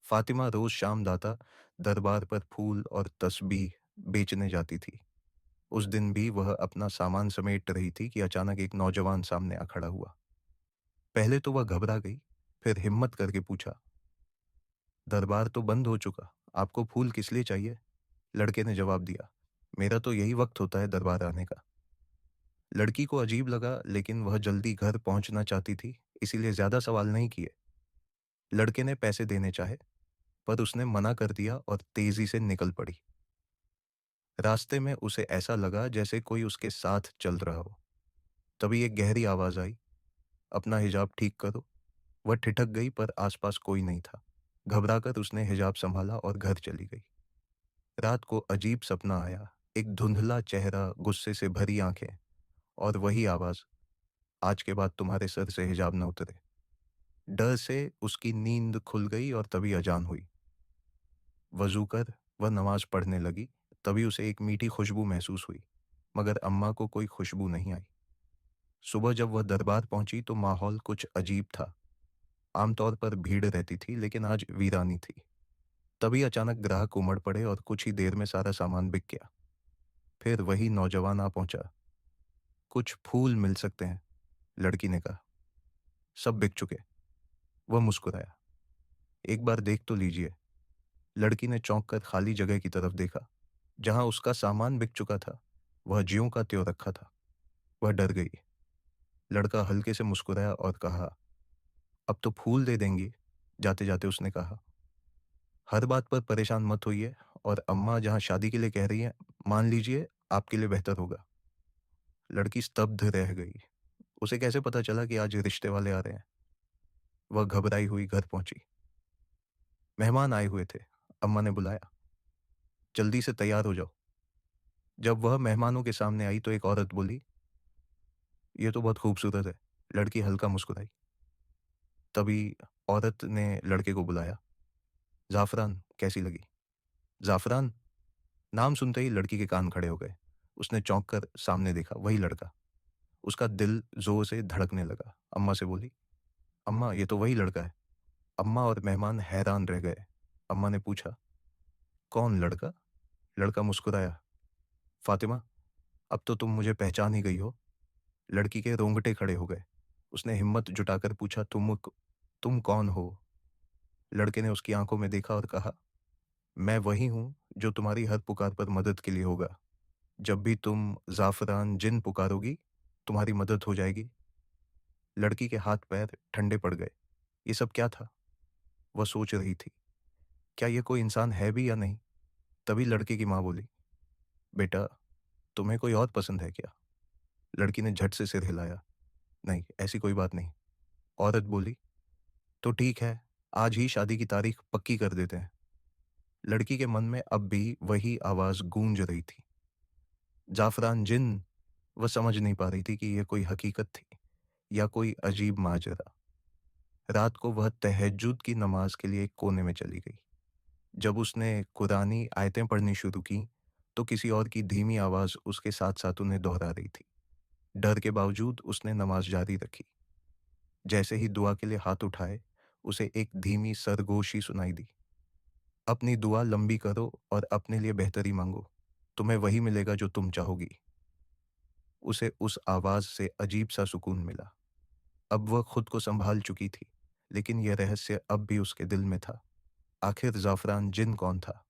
फातिमा रोज शाम दाता दरबार पर फूल और तस्बीह बेचने जाती थी। उस दिन भी वह अपना सामान समेट रही थी कि अचानक एक नौजवान सामने आ खड़ा हुआ। पहले तो वह घबरा गई, फिर हिम्मत करके पूछा, दरबार तो बंद हो चुका, आपको फूल किस लिए चाहिए? लड़के ने जवाब दिया, मेरा तो यही वक्त होता है दरबार आने का। लड़की को अजीब लगा, लेकिन वह जल्दी घर पहुंचना चाहती थी, इसीलिए ज्यादा सवाल नहीं किए। लड़के ने पैसे देने चाहे, पर उसने मना कर दिया और तेजी से निकल पड़ी। रास्ते में उसे ऐसा लगा जैसे कोई उसके साथ चल रहा हो। तभी एक गहरी आवाज आई, अपना हिजाब ठीक करो। वह ठिठक गई, पर आसपास कोई नहीं था। घबराकर उसने हिजाब संभाला और घर चली गई। रात को अजीब सपना आया, एक धुंधला चेहरा, गुस्से से भरी आंखें, और वही आवाज, आज के बाद तुम्हारे सर से हिजाब न उतरे। डर से उसकी नींद खुल गई और तभी अजान हुई। वजू कर वह नमाज पढ़ने लगी। तभी उसे एक मीठी खुशबू महसूस हुई, मगर अम्मा को कोई खुशबू नहीं आई। सुबह जब वह दरबार पहुंची तो माहौल कुछ अजीब था। आमतौर पर भीड़ रहती थी, लेकिन आज वीरानी थी। तभी अचानक ग्राहक उमड़ पड़े और कुछ ही देर में सारा सामान बिक गया। फिर वही नौजवान आ पहुंचा। कुछ फूल मिल सकते हैं, लड़की ने कहा। सब बिक चुके। वह मुस्कुराया, एक बार देख तो लीजिए। लड़की ने चौंक कर खाली जगह की तरफ देखा। जहां उसका सामान बिक चुका था, वह ज्यों का त्यों रखा था। वह डर गई। लड़का हल्के से मुस्कुराया और कहा, अब तो फूल दे देंगी। जाते जाते उसने कहा, हर बात पर परेशान मत होइए, और अम्मा जहां शादी के लिए कह रही हैं, मान लीजिए आपके लिए बेहतर होगा। लड़की स्तब्ध रह गई। उसे कैसे पता चला कि आज रिश्ते वाले आ रहे हैं? वह घबराई हुई घर पहुंची। मेहमान आए हुए थे। अम्मा ने बुलाया, जल्दी से तैयार हो जाओ। जब वह मेहमानों के सामने आई तो एक औरत बोली, ये तो बहुत खूबसूरत है। लड़की हल्का मुस्कुराई। तभी औरत ने लड़के को बुलाया, जाफरान कैसी लगी? जाफरान? नाम सुनते ही लड़की के कान खड़े हो गए। उसने चौंक कर सामने देखा, वही लड़का। उसका दिल जोर से धड़कने लगा। अम्मा से बोली, अम्मा ये तो वही लड़का है। अम्मा और मेहमान हैरान रह गए। अम्मा ने पूछा, कौन लड़का? लड़का मुस्कुराया, फातिमा, अब तो तुम मुझे पहचान ही गई हो। लड़की के रोंगटे खड़े हो गए। उसने हिम्मत जुटाकर पूछा, तुम कौन हो? लड़के ने उसकी आंखों में देखा और कहा, मैं वही हूं जो तुम्हारी हर पुकार पर मदद के लिए होगा। जब भी तुम जाफरान जिन पुकारोगी, तुम्हारी मदद हो जाएगी। लड़की के हाथ पैर ठंडे पड़ गए। ये सब क्या था? वह सोच रही थी, क्या ये कोई इंसान है भी या नहीं? तभी लड़के की माँ बोली, बेटा, तुम्हें कोई और पसंद है क्या? लड़की ने झट से सिर हिलाया, नहीं, ऐसी कोई बात नहीं। औरत बोली, तो ठीक है, आज ही शादी की तारीख पक्की कर देते हैं। लड़की के मन में अब भी वही आवाज गूंज रही थी, जाफरान जिन। वह समझ नहीं पा रही थी कि यह कोई हकीकत थी या कोई अजीब माजरा। रात को वह तहज्जुद की नमाज के लिए एक कोने में चली गई। जब उसने कुरानी आयतें पढ़नी शुरू की, तो किसी और की धीमी आवाज उसके साथ साथ उन्हें दोहरा रही थी। डर के बावजूद उसने नमाज जारी रखी। जैसे ही दुआ के लिए हाथ उठाए, उसे एक धीमी सरगोशी सुनाई दी, अपनी दुआ लंबी करो और अपने लिए बेहतरी मांगो, तुम्हें वही मिलेगा जो तुम चाहोगी। उसे उस आवाज से अजीब सा सुकून मिला। अब वह खुद को संभाल चुकी थी, लेकिन यह रहस्य अब भी उसके दिल में था। आखिर जाफरान जिन कौन था?